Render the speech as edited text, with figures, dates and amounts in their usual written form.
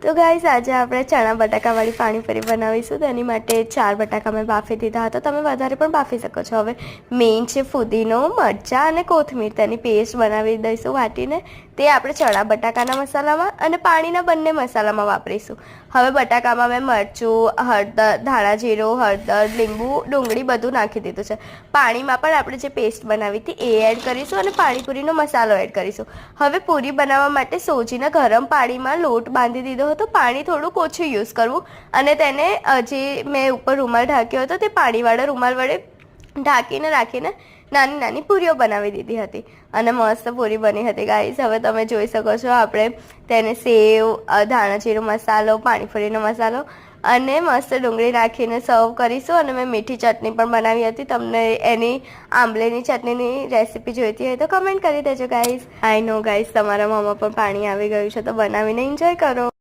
तो गाइस आज આપણે ચણા બટાકાવાળી પાણીપુરી બનાવીશું તો એની માટે 4 બટાકા મેં બાફી દીધા હતા તમે વધારે પણ બાફી શકો છો। હવે મેઇન છે ફુદીનો મરચા અને કોથમીર તેની પેસ્ટ બનાવી દઈશું વાટીને તે આપણે ચણા બટાકાના મસાલામાં અને પાણીના બંને મસાલામાં વાપરીશું। હવે બટાકામાં મેં મરચું હળદર ધાણા જીરું હળદર લીંબુ ડુંગળી બધું નાખી દીધું છે। પાણીમાં પણ આપણે જે પેસ્ટ બનાવી હતી એ એડ કરીશું અને પાણીપુરીનો મસાલો એડ કરીશું। હવે પૂરી બનાવવા માટે સોજીના ગરમ પાણીમાં લોટ બાંધી દીધો હતો। પાણી થોડું ઓછું યુઝ કરવું અને તેને જે મેં ઉપર રૂમાલ ઢાંક્યો હતો તે પાણીવાળા રૂમાલ વડે ઢાંકીને રાખીને નાની નાની પૂરીઓ બનાવી દીધી હતી અને મસ્ત પૂરી બની હતી ગાઈસ। હવે તમે જોઈ શકો છો આપણે તેને સેવ ધાણા જીરું મસાલો પાણીપુરીનો મસાલો અને મસ્ત ડુંગળી નાખીને સર્વ કરીશું અને મેં મીઠી ચટણી પણ બનાવી હતી। તમને એની આંબલીની ચટણીની રેસીપી જોઈતી હોય તો કમેન્ટ કરી દેજો ગાઈસ। આઈ નો ગાઈસ તમારા મોંમાં પણ પાણી આવી ગયું છે તો બનાવીને એન્જોય કરો।